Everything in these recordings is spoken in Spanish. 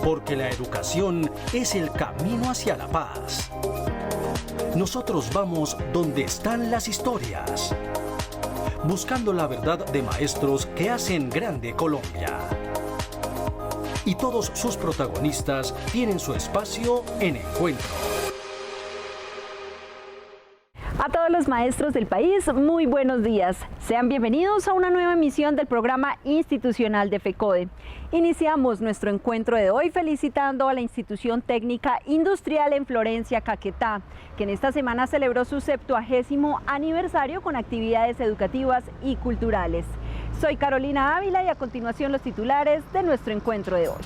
porque la educación es el camino hacia la paz. Nosotros vamos donde están las historias, buscando la verdad de maestros que hacen grande Colombia. Y todos sus protagonistas tienen su espacio en Encuentro. A todos los maestros del país, muy buenos días. Sean bienvenidos a una nueva emisión del programa institucional de FECODE. Iniciamos nuestro encuentro de hoy felicitando a la Institución Técnica Industrial en Florencia, Caquetá, que en esta semana celebró su 70º aniversario con actividades educativas y culturales. Soy Carolina Ávila y a continuación los titulares de nuestro encuentro de hoy.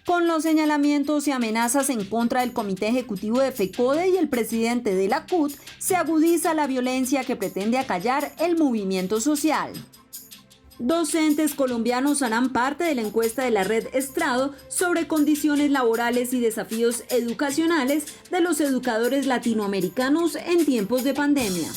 Con los señalamientos y amenazas en contra del Comité Ejecutivo de FECODE y el presidente de la CUT, se agudiza la violencia que pretende acallar el movimiento social. Docentes colombianos harán parte de la encuesta de la Red Estrado sobre condiciones laborales y desafíos educacionales de los educadores latinoamericanos en tiempos de pandemia.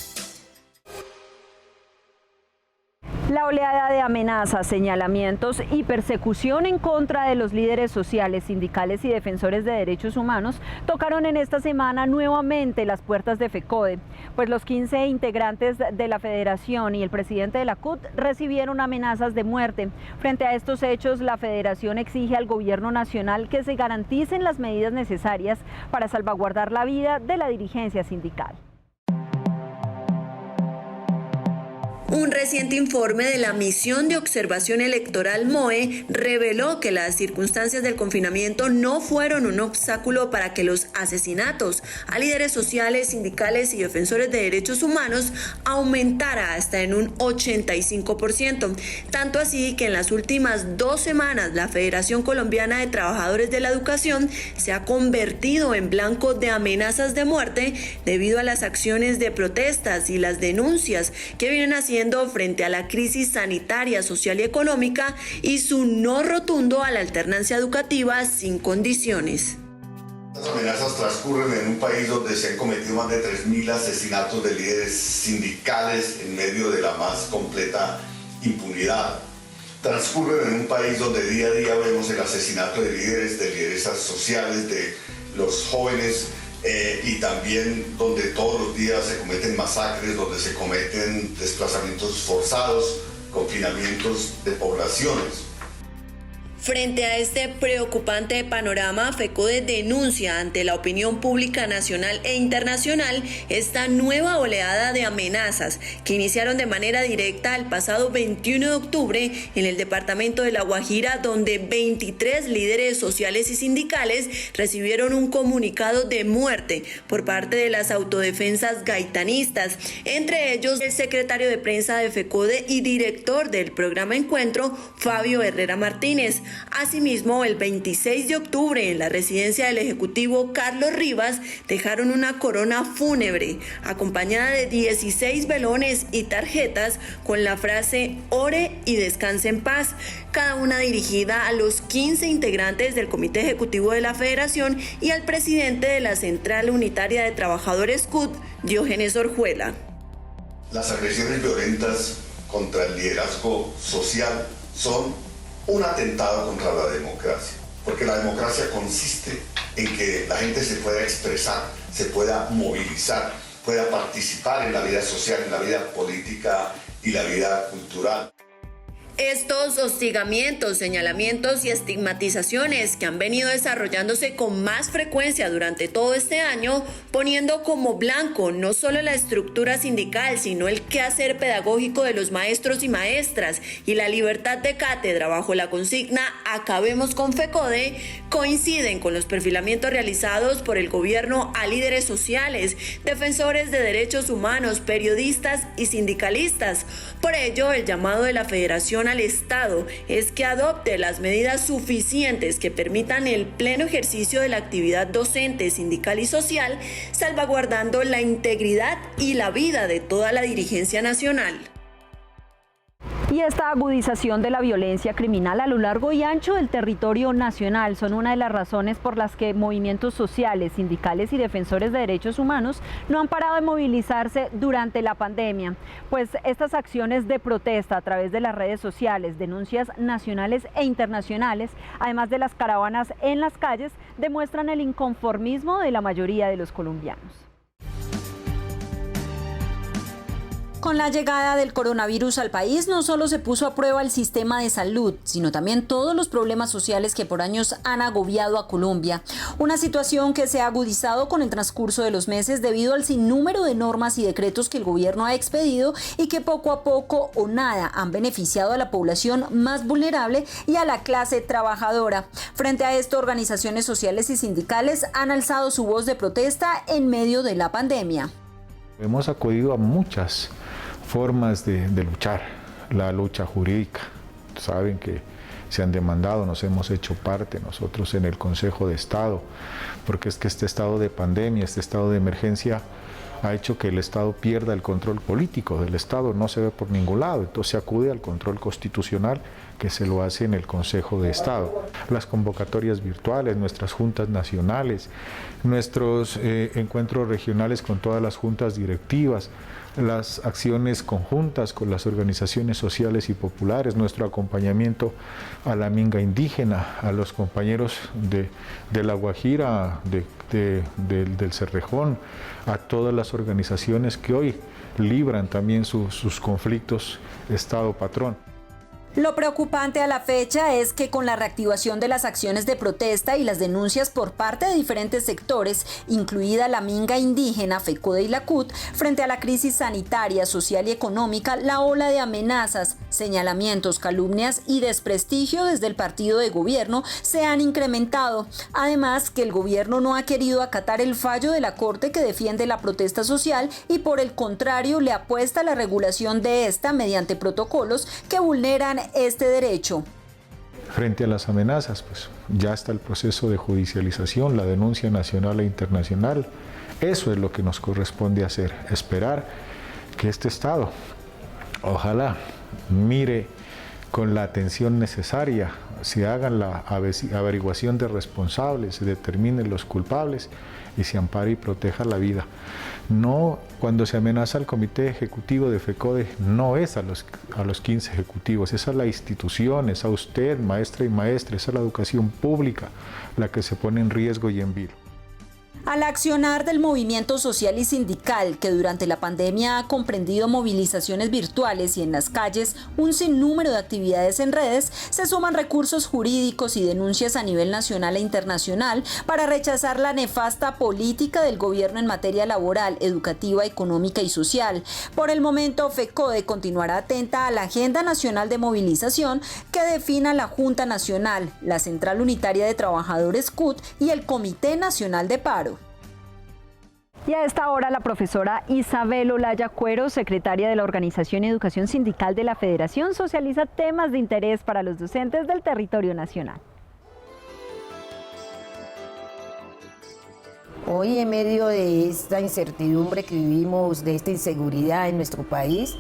La oleada de amenazas, señalamientos y persecución en contra de los líderes sociales, sindicales y defensores de derechos humanos tocaron en esta semana nuevamente las puertas de FECODE, pues los 15 integrantes de la federación y el presidente de la CUT recibieron amenazas de muerte. Frente a estos hechos, la federación exige al gobierno nacional que se garanticen las medidas necesarias para salvaguardar la vida de la dirigencia sindical. Un reciente informe de la Misión de Observación Electoral MOE reveló que las circunstancias del confinamiento no fueron un obstáculo para que los asesinatos a líderes sociales, sindicales y defensores de derechos humanos aumentara hasta en un 85%. Tanto así que en las últimas 2 semanas la Federación Colombiana de Trabajadores de la Educación se ha convertido en blanco de amenazas de muerte debido a las acciones de protestas y las denuncias que vienen haciendo frente a la crisis sanitaria, social y económica y su no rotundo a la alternancia educativa sin condiciones. Las amenazas transcurren en un país donde se han cometido más de 3.000 asesinatos de líderes sindicales en medio de la más completa impunidad. Transcurren en un país donde día a día vemos el asesinato de líderes, de lideresas sociales, de los jóvenes, y también donde todos los días se cometen masacres, donde se cometen desplazamientos forzados, confinamientos de poblaciones. Frente a este preocupante panorama, FECODE denuncia ante la opinión pública nacional e internacional esta nueva oleada de amenazas que iniciaron de manera directa el pasado 21 de octubre en el departamento de La Guajira, donde 23 líderes sociales y sindicales recibieron un comunicado de muerte por parte de las autodefensas gaitanistas, entre ellos el secretario de prensa de FECODE y director del programa Encuentro, Fabio Herrera Martínez. Asimismo, el 26 de octubre en la residencia del Ejecutivo Carlos Rivas dejaron una corona fúnebre acompañada de 16 velones y tarjetas con la frase "Ore y descanse en paz", cada una dirigida a los 15 integrantes del Comité Ejecutivo de la Federación y al presidente de la Central Unitaria de Trabajadores CUT, Diógenes Orjuela. Las agresiones violentas contra el liderazgo social son un atentado contra la democracia, porque la democracia consiste en que la gente se pueda expresar, se pueda movilizar, pueda participar en la vida social, en la vida política y la vida cultural. Estos hostigamientos, señalamientos y estigmatizaciones que han venido desarrollándose con más frecuencia durante todo este año, poniendo como blanco no solo la estructura sindical, sino el quehacer pedagógico de los maestros y maestras y la libertad de cátedra bajo la consigna "Acabemos con FECODE", coinciden con los perfilamientos realizados por el gobierno a líderes sociales, defensores de derechos humanos, periodistas y sindicalistas. Por ello, el llamado de la Federación al Estado es que adopte las medidas suficientes que permitan el pleno ejercicio de la actividad docente, sindical y social, salvaguardando la integridad y la vida de toda la dirigencia nacional. Y esta agudización de la violencia criminal a lo largo y ancho del territorio nacional son una de las razones por las que movimientos sociales, sindicales y defensores de derechos humanos no han parado de movilizarse durante la pandemia. Pues estas acciones de protesta a través de las redes sociales, denuncias nacionales e internacionales, además de las caravanas en las calles, demuestran el inconformismo de la mayoría de los colombianos. Con la llegada del coronavirus al país, no solo se puso a prueba el sistema de salud, sino también todos los problemas sociales que por años han agobiado a Colombia. Una situación que se ha agudizado con el transcurso de los meses debido al sinnúmero de normas y decretos que el gobierno ha expedido y que poco a poco o nada han beneficiado a la población más vulnerable y a la clase trabajadora. Frente a esto, organizaciones sociales y sindicales han alzado su voz de protesta en medio de la pandemia. Hemos acudido a muchas formas de luchar, la lucha jurídica. Saben que se han demandado, nos hemos hecho parte nosotros en el Consejo de Estado, porque es que este estado de pandemia, este estado de emergencia ha hecho que el Estado pierda el control político del Estado, no se ve por ningún lado, entonces se acude al control constitucional que se lo hace en el Consejo de Estado. Las convocatorias virtuales, nuestras juntas nacionales, nuestros encuentros regionales con todas las juntas directivas, las acciones conjuntas con las organizaciones sociales y populares, nuestro acompañamiento a la minga indígena, a los compañeros de La Guajira, del Cerrejón, a todas las organizaciones que hoy libran también sus conflictos Estado-patrón. Lo preocupante a la fecha es que con la reactivación de las acciones de protesta y las denuncias por parte de diferentes sectores, incluida la minga indígena, FECODE y la CUT, frente a la crisis sanitaria, social y económica, la ola de amenazas, señalamientos, calumnias y desprestigio desde el partido de gobierno se han incrementado. Además, que el gobierno no ha querido acatar el fallo de la Corte que defiende la protesta social y por el contrario le apuesta a la regulación de esta mediante protocolos que vulneran este derecho. Frente a las amenazas, pues ya está el proceso de judicialización, la denuncia nacional e internacional. Eso es lo que nos corresponde hacer, esperar que este Estado, ojalá, mire con la atención necesaria, se hagan la averiguación de responsables, se determinen los culpables y se ampare y proteja la vida. No, cuando se amenaza al comité ejecutivo de FECODE, no es a los 15 ejecutivos, es a la institución, es a usted, maestra y maestre, es a la educación pública la que se pone en riesgo y en vilo. Al accionar del movimiento social y sindical, que durante la pandemia ha comprendido movilizaciones virtuales y en las calles un sinnúmero de actividades en redes, se suman recursos jurídicos y denuncias a nivel nacional e internacional para rechazar la nefasta política del gobierno en materia laboral, educativa, económica y social. Por el momento, FECODE continuará atenta a la Agenda Nacional de Movilización que defina la Junta Nacional, la Central Unitaria de Trabajadores CUT y el Comité Nacional de Paro. Y a esta hora la profesora Isabel Olaya Cuero, secretaria de la Organización y Educación Sindical de la Federación, socializa temas de interés para los docentes del territorio nacional. Hoy, en medio de esta incertidumbre que vivimos, de esta inseguridad en nuestro país,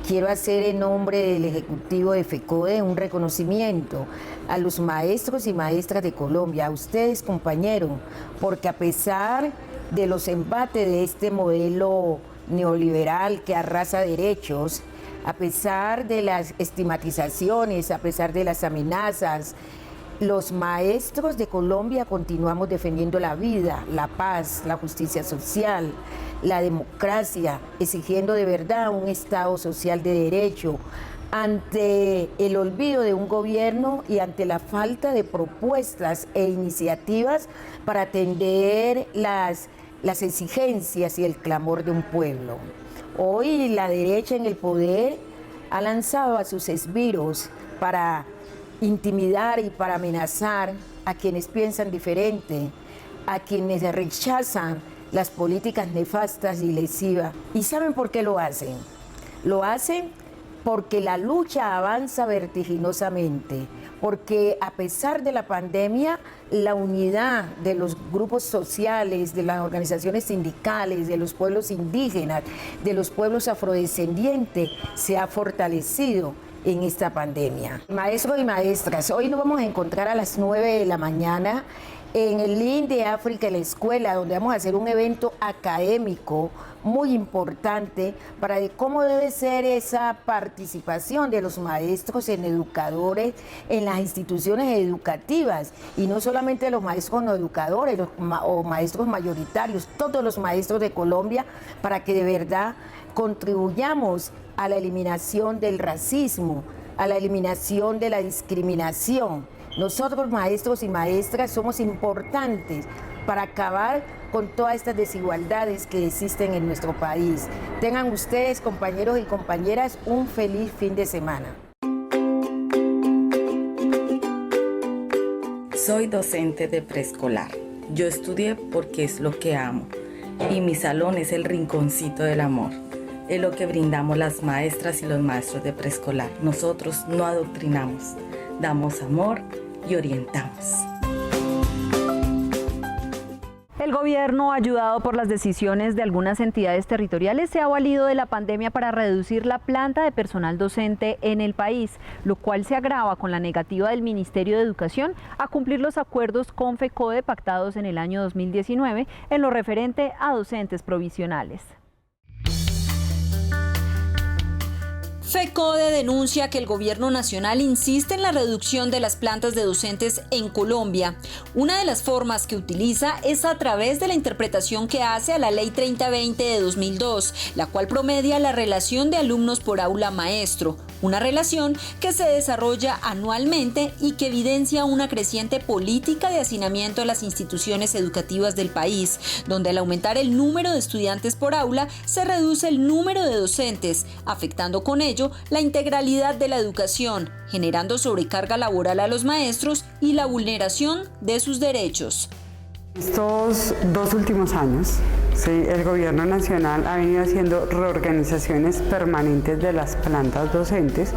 quiero hacer en nombre del Ejecutivo de FECODE un reconocimiento a los maestros y maestras de Colombia, a ustedes, compañeros, porque a pesar de los embates de este modelo neoliberal que arrasa derechos, a pesar de las estigmatizaciones, a pesar de las amenazas, los maestros de Colombia continuamos defendiendo la vida, la paz, la justicia social, la democracia, exigiendo de verdad un Estado social de derecho, ante el olvido de un gobierno y ante la falta de propuestas e iniciativas para atender las exigencias y el clamor de un pueblo. Hoy la derecha en el poder ha lanzado a sus esbirros para intimidar y para amenazar a quienes piensan diferente, a quienes rechazan las políticas nefastas y lesivas. ¿Y saben por qué lo hacen? Lo hacen porque la lucha avanza vertiginosamente, porque a pesar de la pandemia, la unidad de los grupos sociales, de las organizaciones sindicales, de los pueblos indígenas, de los pueblos afrodescendientes, se ha fortalecido en esta pandemia. Maestros y maestras, hoy nos vamos a encontrar a las 9 de la mañana en el Link de África en la escuela, donde vamos a hacer un evento académico muy importante para cómo debe ser esa participación de los maestros en educadores en las instituciones educativas, y no solamente los maestros no educadores o maestros mayoritarios, todos los maestros de Colombia, para que de verdad contribuyamos a la eliminación del racismo, a la eliminación de la discriminación. Nosotros, maestros y maestras, somos importantes para acabar con todas estas desigualdades que existen en nuestro país. Tengan ustedes, compañeros y compañeras, un feliz fin de semana. Soy docente de preescolar. Yo estudié porque es lo que amo. Y mi salón es el rinconcito del amor. Es lo que brindamos las maestras y los maestros de preescolar. Nosotros no adoctrinamos, damos amor y orientamos. El gobierno, ayudado por las decisiones de algunas entidades territoriales, se ha valido de la pandemia para reducir la planta de personal docente en el país, lo cual se agrava con la negativa del Ministerio de Educación a cumplir los acuerdos con FECODE pactados en el año 2019 en lo referente a docentes provisionales. FECODE denuncia que el gobierno nacional insiste en la reducción de las plantas de docentes en Colombia. Una de las formas que utiliza es a través de la interpretación que hace a la Ley 3020 de 2002, la cual promedia la relación de alumnos por aula maestro, una relación que se desarrolla anualmente y que evidencia una creciente política de hacinamiento en las instituciones educativas del país, donde al aumentar el número de estudiantes por aula se reduce el número de docentes, afectando con ello la integralidad de la educación, generando sobrecarga laboral a los maestros y la vulneración de sus derechos. Estos 2 últimos años, el gobierno nacional ha venido haciendo reorganizaciones permanentes de las plantas docentes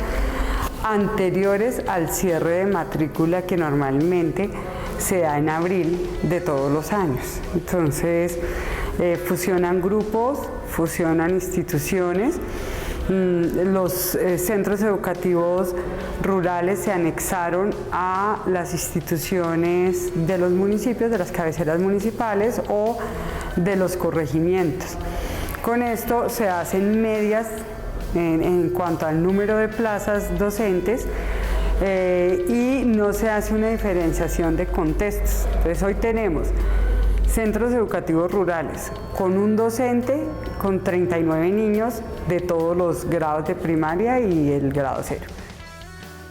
anteriores al cierre de matrícula que normalmente se da en abril de todos los años. Entonces, fusionan grupos, fusionan instituciones. Los centros educativos rurales se anexaron a las instituciones de los municipios, de las cabeceras municipales o de los corregimientos. Con esto se hacen medias en cuanto al número de plazas docentes y no se hace una diferenciación de contextos. Entonces hoy tenemos centros educativos rurales con un docente con 39 niños de todos los grados de primaria y el grado 0.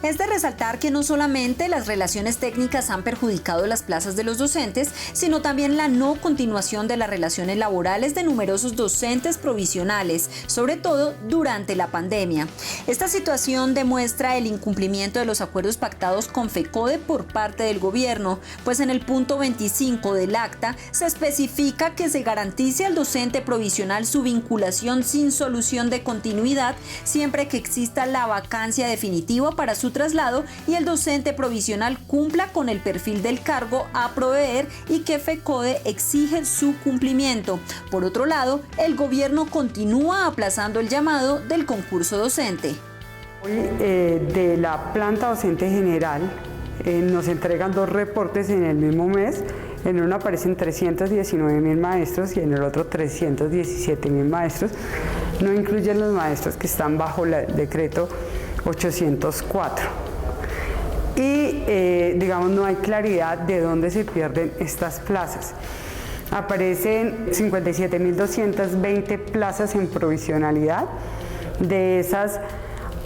Es de resaltar que no solamente las relaciones técnicas han perjudicado las plazas de los docentes, sino también la no continuación de las relaciones laborales de numerosos docentes provisionales, sobre todo durante la pandemia. Esta situación demuestra el incumplimiento de los acuerdos pactados con FECODE por parte del gobierno, pues en el punto 25 del acta se especifica que se garantice al docente provisional su vinculación sin solución de continuidad siempre que exista la vacancia definitiva para su traslado y el docente provisional cumpla con el perfil del cargo a proveer y que FECODE exige su cumplimiento. Por otro lado, el gobierno continúa aplazando el llamado del concurso docente. Hoy de la planta docente general nos entregan 2 reportes en el mismo mes. En uno aparecen 319.000 maestros y en el otro 317.000 maestros. No incluyen los maestros que están bajo el decreto 804. Y digamos no hay claridad de dónde se pierden estas plazas. Aparecen 57.220 plazas en provisionalidad, de esas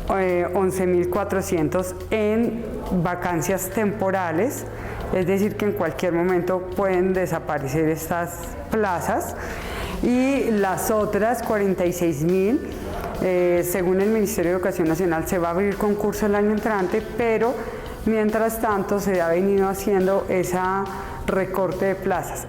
11.400 en vacancias temporales, es decir que en cualquier momento pueden desaparecer estas plazas, y las otras 46.000 según el Ministerio de Educación Nacional se va a abrir concurso el año entrante, pero mientras tanto se ha venido haciendo ese recorte de plazas.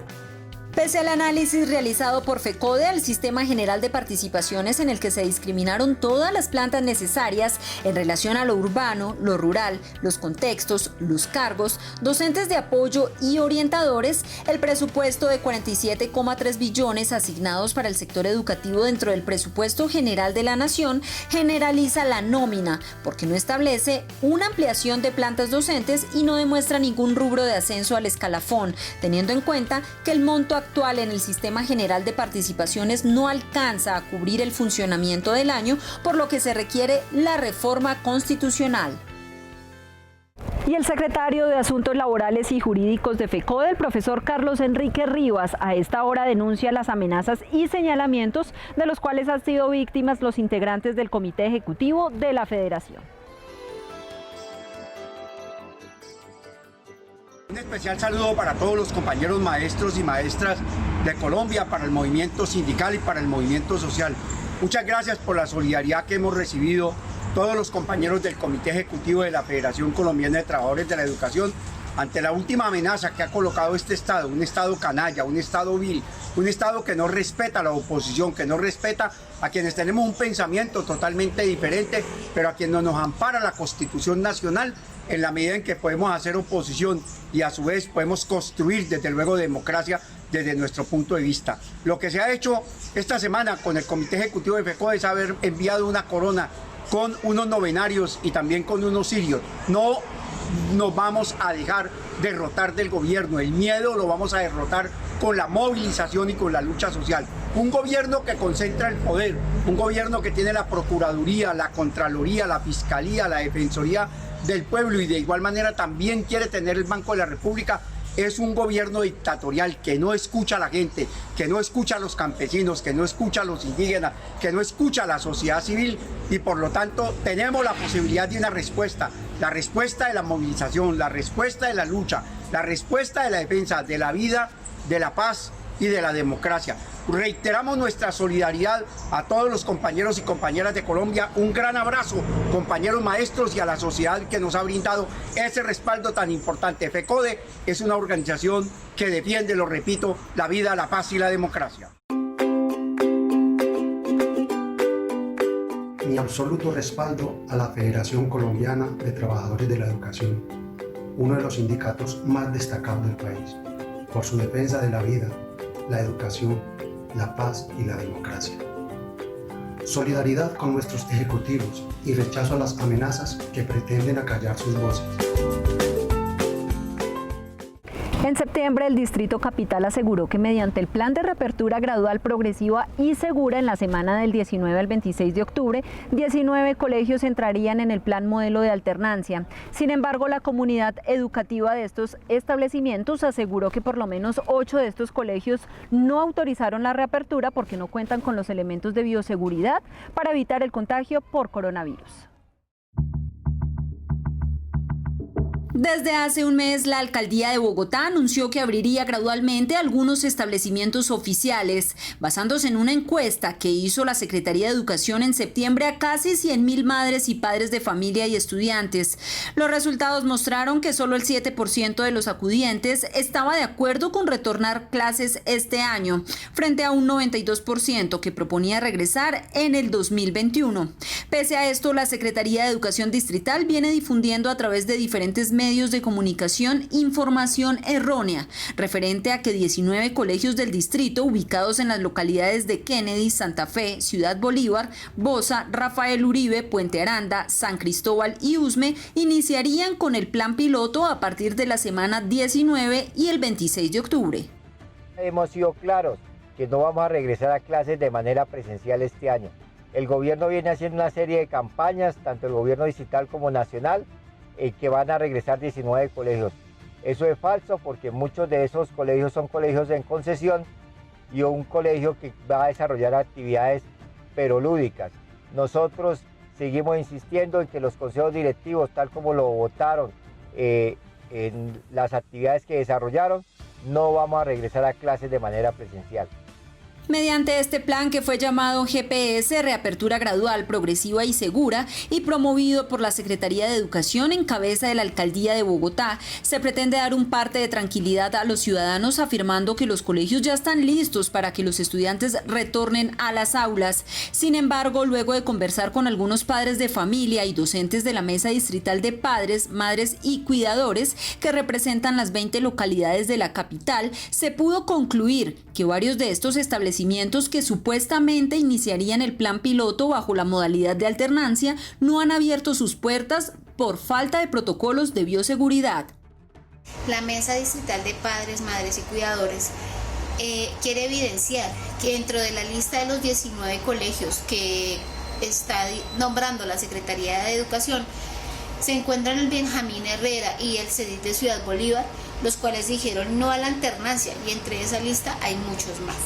Pese al análisis realizado por FECODE, el Sistema General de Participaciones, en el que se discriminaron todas las plantas necesarias en relación a lo urbano, lo rural, los contextos, los cargos, docentes de apoyo y orientadores, el presupuesto de 47,3 billones asignados para el sector educativo dentro del presupuesto general de la Nación generaliza la nómina, porque no establece una ampliación de plantas docentes y no demuestra ningún rubro de ascenso al escalafón, teniendo en cuenta que el monto actual en el Sistema General de Participaciones no alcanza a cubrir el funcionamiento del año, por lo que se requiere la reforma constitucional. Y el secretario de Asuntos Laborales y Jurídicos de FECODE, el profesor Carlos Enrique Rivas, a esta hora denuncia las amenazas y señalamientos de los cuales han sido víctimas los integrantes del Comité Ejecutivo de la Federación. Un especial saludo para todos los compañeros maestros y maestras de Colombia, para el movimiento sindical y para el movimiento social. Muchas gracias por la solidaridad que hemos recibido todos los compañeros del Comité Ejecutivo de la Federación Colombiana de Trabajadores de la Educación ante la última amenaza que ha colocado este Estado, un Estado canalla, un Estado vil, un Estado que no respeta a la oposición, que no respeta a quienes tenemos un pensamiento totalmente diferente, pero a quienes nos ampara la Constitución Nacional en la medida en que podemos hacer oposición y a su vez podemos construir desde luego democracia desde nuestro punto de vista. Lo que se ha hecho esta semana con el Comité Ejecutivo de FECODE es haber enviado una corona con unos novenarios y también con unos cirios. No nos vamos a dejar derrotar del gobierno, el miedo lo vamos a derrotar con la movilización y con la lucha social. Un gobierno que concentra el poder, un gobierno que tiene la Procuraduría, la Contraloría, la Fiscalía, la Defensoría del Pueblo y de igual manera también quiere tener el Banco de la República, es un gobierno dictatorial que no escucha a la gente, que no escucha a los campesinos, que no escucha a los indígenas, que no escucha a la sociedad civil y por lo tanto tenemos la posibilidad de una respuesta, la respuesta de la movilización, la respuesta de la lucha, la respuesta de la defensa de la vida, de la paz y de la democracia. Reiteramos nuestra solidaridad a todos los compañeros y compañeras de Colombia. Un gran abrazo, compañeros maestros y a la sociedad que nos ha brindado ese respaldo tan importante. FECODE es una organización que defiende, lo repito, la vida, la paz y la democracia. Mi absoluto respaldo a la Federación Colombiana de Trabajadores de la Educación, uno de los sindicatos más destacados del país, por su defensa de la vida, la educación, la paz y la democracia. Solidaridad con nuestros ejecutivos y rechazo a las amenazas que pretenden acallar sus voces. En septiembre, el Distrito Capital aseguró que mediante el plan de reapertura gradual, progresiva y segura en la semana del 19 al 26 de octubre, 19 colegios entrarían en el plan modelo de alternancia. Sin embargo, la comunidad educativa de estos establecimientos aseguró que por lo menos 8 de estos colegios no autorizaron la reapertura porque no cuentan con los elementos de bioseguridad para evitar el contagio por coronavirus. Desde hace un mes, la Alcaldía de Bogotá anunció que abriría gradualmente algunos establecimientos oficiales, basándose en una encuesta que hizo la Secretaría de Educación en septiembre a casi 100.000 madres y padres de familia y estudiantes. Los resultados mostraron que solo el 7% de los acudientes estaba de acuerdo con retornar clases este año, frente a un 92% que proponía regresar en el 2021. Pese a esto, la Secretaría de Educación Distrital viene difundiendo a través de diferentes medios de comunicación información errónea referente a que 19 colegios del distrito ubicados en las localidades de Kennedy, Santa Fe, Ciudad Bolívar, Bosa, Rafael Uribe, Puente Aranda, San Cristóbal y Usme iniciarían con el plan piloto a partir de la semana 19 y el 26 de octubre. Hemos sido claros que no vamos a regresar a clases de manera presencial este año. El gobierno viene haciendo una serie de campañas, tanto el gobierno distrital como nacional, que van a regresar 19 colegios. Eso es falso porque muchos de esos colegios son colegios en concesión y un colegio que va a desarrollar actividades pero lúdicas. Nosotros seguimos insistiendo en que los consejos directivos, tal como lo votaron en las actividades que desarrollaron, no vamos a regresar a clases de manera presencial. Mediante este plan, que fue llamado GPS, Reapertura Gradual, Progresiva y Segura, y promovido por la Secretaría de Educación en cabeza de la Alcaldía de Bogotá, se pretende dar un parte de tranquilidad a los ciudadanos, afirmando que los colegios ya están listos para que los estudiantes retornen a las aulas. Sin embargo, luego de conversar con algunos padres de familia y docentes de la Mesa Distrital de Padres, Madres y Cuidadores, que representan las 20 localidades de la capital, se pudo concluir que varios de estos establecimientos que supuestamente iniciarían el plan piloto bajo la modalidad de alternancia no han abierto sus puertas por falta de protocolos de bioseguridad. La Mesa Distrital de Padres, Madres y Cuidadores quiere evidenciar que dentro de la lista de los 19 colegios que está nombrando la Secretaría de Educación se encuentran el Benjamín Herrera y el CEDIT de Ciudad Bolívar, los cuales dijeron no a la alternancia, y entre esa lista hay muchos más.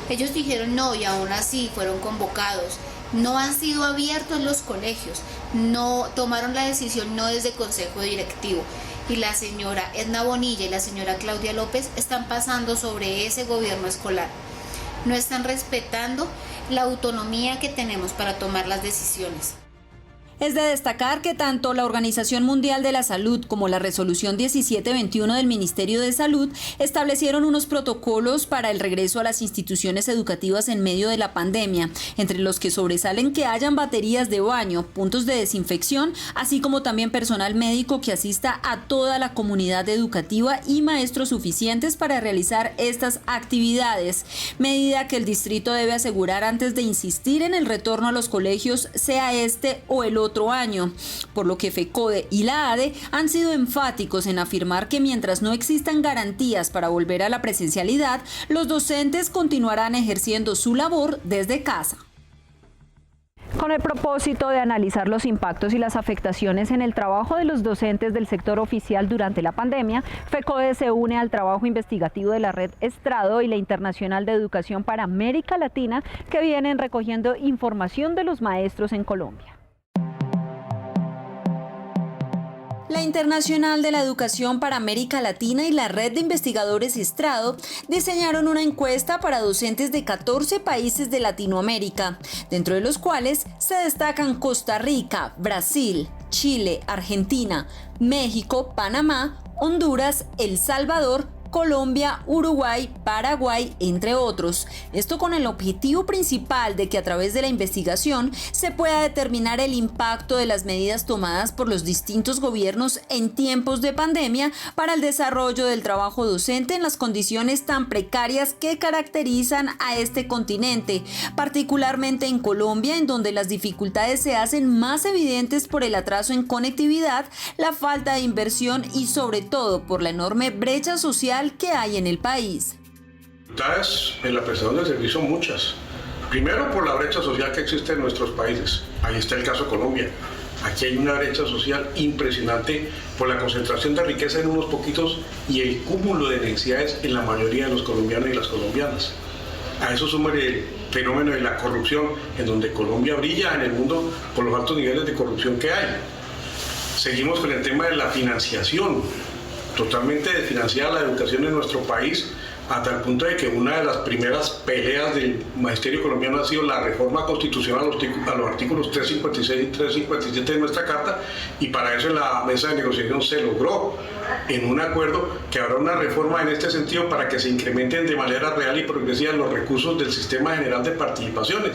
Ellos dijeron no y aún así fueron convocados. No han sido abiertos los colegios, no tomaron la decisión no desde consejo directivo. Y la señora Edna Bonilla y la señora Claudia López están pasando sobre ese gobierno escolar. No están respetando la autonomía que tenemos para tomar las decisiones. Es de destacar que tanto la Organización Mundial de la Salud como la Resolución 1721 del Ministerio de Salud establecieron unos protocolos para el regreso a las instituciones educativas en medio de la pandemia, entre los que sobresalen que hayan baterías de baño, puntos de desinfección, así como también personal médico que asista a toda la comunidad educativa y maestros suficientes para realizar estas actividades, medida que el distrito debe asegurar antes de insistir en el retorno a los colegios, sea este o el otro año, por lo que FECODE y la ADE han sido enfáticos en afirmar que mientras no existan garantías para volver a la presencialidad, los docentes continuarán ejerciendo su labor desde casa. Con el propósito de analizar los impactos y las afectaciones en el trabajo de los docentes del sector oficial durante la pandemia, FECODE se une al trabajo investigativo de la Red Estrado y la Internacional de Educación para América Latina, que vienen recogiendo información de los maestros en Colombia. La Internacional de la Educación para América Latina y la Red de Investigadores Estrado diseñaron una encuesta para docentes de 14 países de Latinoamérica, dentro de los cuales se destacan Costa Rica, Brasil, Chile, Argentina, México, Panamá, Honduras, El Salvador, Colombia, Uruguay, Paraguay, entre otros. Esto con el objetivo principal de que a través de la investigación se pueda determinar el impacto de las medidas tomadas por los distintos gobiernos en tiempos de pandemia para el desarrollo del trabajo docente en las condiciones tan precarias que caracterizan a este continente, particularmente en Colombia, en donde las dificultades se hacen más evidentes por el atraso en conectividad, la falta de inversión y sobre todo por la enorme brecha social que hay en el país. Dificultades en la prestación del servicio muchas. Primero, por la brecha social que existe en nuestros países. Ahí está el caso de Colombia. Aquí hay una brecha social impresionante por la concentración de riqueza en unos poquitos y el cúmulo de necesidades en la mayoría de los colombianos y las colombianas. A eso suma el fenómeno de la corrupción, en donde Colombia brilla en el mundo por los altos niveles de corrupción que hay. Seguimos con el tema de la financiación. Totalmente desfinanciada la educación en nuestro país, hasta el punto de que una de las primeras peleas del magisterio colombiano ha sido la reforma constitucional a los artículos 356 y 357 de nuestra carta, y para eso en la mesa de negociación se logró en un acuerdo que habrá una reforma en este sentido para que se incrementen de manera real y progresiva los recursos del sistema general de participaciones.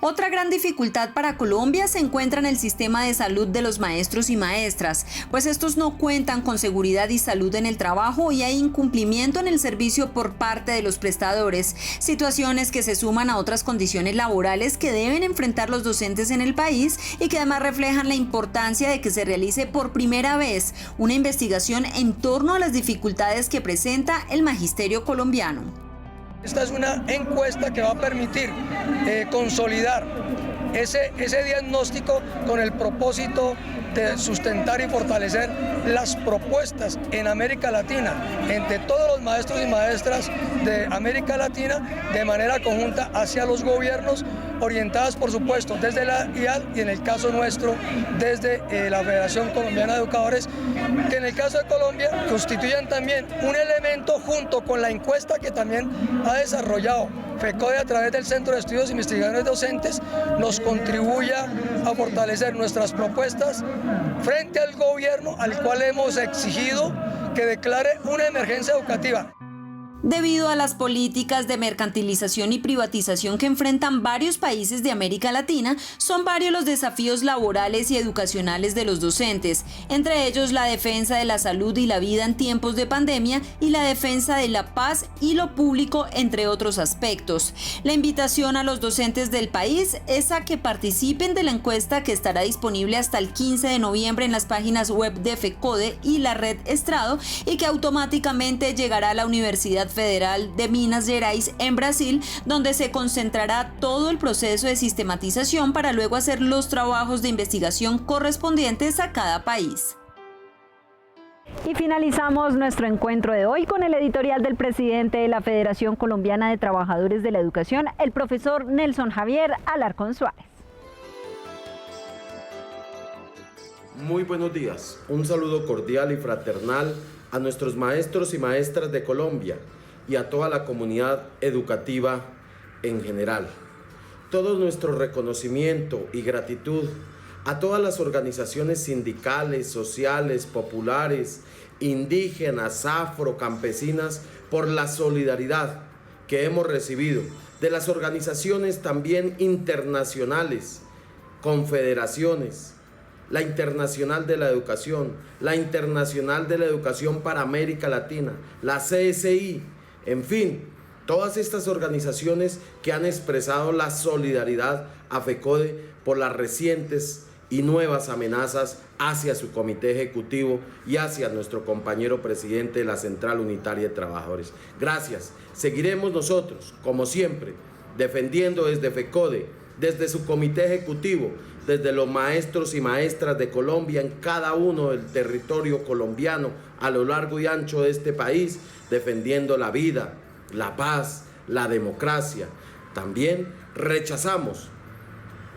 Otra gran dificultad para Colombia se encuentra en el sistema de salud de los maestros y maestras, pues estos no cuentan con seguridad y salud en el trabajo y hay incumplimiento en el servicio por parte de los prestadores, situaciones que se suman a otras condiciones laborales que deben enfrentar los docentes en el país y que además reflejan la importancia de que se realice por primera vez una investigación en torno a las dificultades que presenta el magisterio colombiano. Esta es una encuesta que va a permitir consolidar ese diagnóstico con el propósito de sustentar y fortalecer las propuestas en América Latina, entre todos los maestros y maestras de América Latina, de manera conjunta hacia los gobiernos, orientadas por supuesto desde la IAL y en el caso nuestro desde la Federación Colombiana de Educadores, que en el caso de Colombia constituyen también un elemento junto con la encuesta que también ha desarrollado FECODE, a través del Centro de Estudios e Investigaciones Docentes, nos contribuya a fortalecer nuestras propuestas frente al gobierno, al cual hemos exigido que declare una emergencia educativa. Debido a las políticas de mercantilización y privatización que enfrentan varios países de América Latina, son varios los desafíos laborales y educacionales de los docentes, entre ellos la defensa de la salud y la vida en tiempos de pandemia y la defensa de la paz y lo público, entre otros aspectos. La invitación a los docentes del país es a que participen de la encuesta que estará disponible hasta el 15 de noviembre en las páginas web de FECODE y la Red Estrado y que automáticamente llegará a la Universidad Federal de Minas Gerais en Brasil, donde se concentrará todo el proceso de sistematización para luego hacer los trabajos de investigación correspondientes a cada país. Y finalizamos nuestro encuentro de hoy con el editorial del presidente de la Federación Colombiana de Trabajadores de la Educación, el profesor Nelson Javier Alarcón Suárez. Muy buenos días, un saludo cordial y fraternal a nuestros maestros y maestras de Colombia y a toda la comunidad educativa en general. Todo nuestro reconocimiento y gratitud a todas las organizaciones sindicales, sociales, populares, indígenas, afro, campesinas, por la solidaridad que hemos recibido de las organizaciones también internacionales, confederaciones, la Internacional de la Educación, la Internacional de la Educación para América Latina, la CSI, en fin, todas estas organizaciones que han expresado la solidaridad a FECODE por las recientes y nuevas amenazas hacia su comité ejecutivo y hacia nuestro compañero presidente de la Central Unitaria de Trabajadores. Gracias. Seguiremos nosotros, como siempre, defendiendo desde FECODE, desde su comité ejecutivo, desde los maestros y maestras de Colombia en cada uno del territorio colombiano a lo largo y ancho de este país, defendiendo la vida, la paz, la democracia. También rechazamos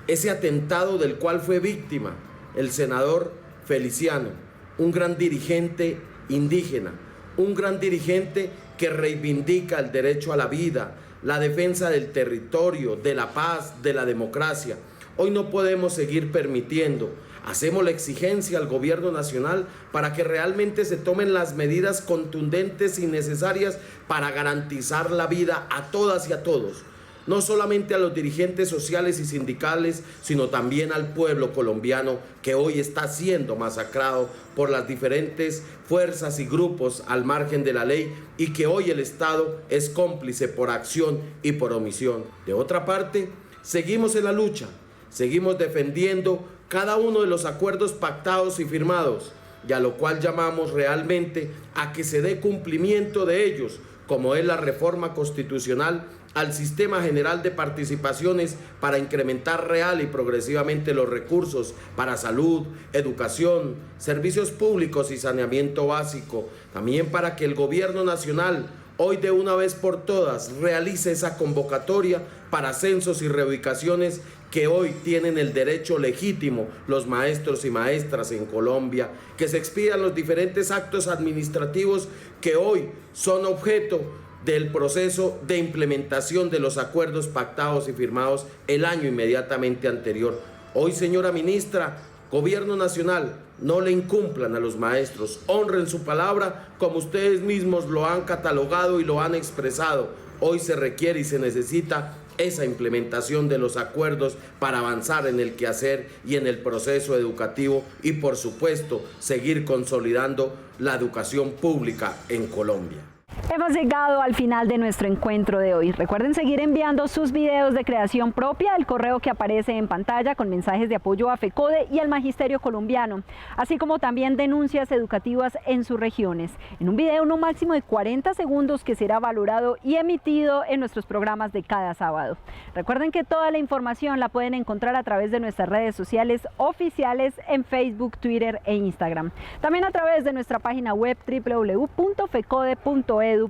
ese atentado del cual fue víctima el senador Feliciano, un gran dirigente indígena, un gran dirigente que reivindica el derecho a la vida, la defensa del territorio, de la paz, de la democracia. Hoy no podemos seguir permitiendo. Hacemos la exigencia al gobierno nacional para que realmente se tomen las medidas contundentes y necesarias para garantizar la vida a todas y a todos. No solamente a los dirigentes sociales y sindicales, sino también al pueblo colombiano que hoy está siendo masacrado por las diferentes fuerzas y grupos al margen de la ley y que hoy el Estado es cómplice por acción y por omisión. De otra parte, seguimos en la lucha, seguimos defendiendo cada uno de los acuerdos pactados y firmados, y a lo cual llamamos realmente a que se dé cumplimiento de ellos, como es la reforma constitucional al sistema general de participaciones para incrementar real y progresivamente los recursos para salud, educación, servicios públicos y saneamiento básico. También para que el gobierno nacional hoy de una vez por todas realice esa convocatoria para censos y reubicaciones que hoy tienen el derecho legítimo los maestros y maestras en Colombia, que se expidan los diferentes actos administrativos que hoy son objeto del proceso de implementación de los acuerdos pactados y firmados el año inmediatamente anterior. Hoy, señora ministra, Gobierno Nacional, no le incumplan a los maestros, honren su palabra como ustedes mismos lo han catalogado y lo han expresado. Hoy se requiere y se necesita esa implementación de los acuerdos para avanzar en el quehacer y en el proceso educativo y, por supuesto, seguir consolidando la educación pública en Colombia. Hemos llegado al final de nuestro encuentro de hoy. Recuerden seguir enviando sus videos de creación propia al correo que aparece en pantalla con mensajes de apoyo a FECODE y al Magisterio Colombiano, así como también denuncias educativas en sus regiones, en un video no máximo de 40 segundos que será valorado y emitido en nuestros programas de cada sábado. Recuerden que toda la información la pueden encontrar a través de nuestras redes sociales oficiales en Facebook, Twitter e Instagram. También a través de nuestra página web www.fecode.edu.co.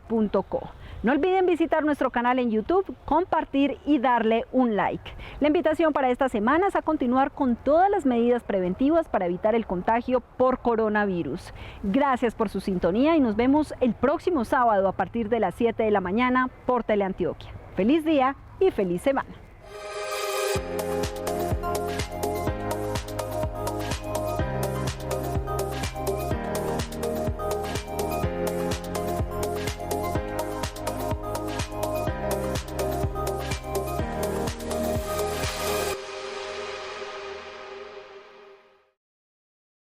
No olviden visitar nuestro canal en YouTube, compartir y darle un like. La invitación para esta semana es a continuar con todas las medidas preventivas para evitar el contagio por coronavirus. Gracias por su sintonía y nos vemos el próximo sábado a partir de las 7 de la mañana por Teleantioquia. Feliz día y feliz semana.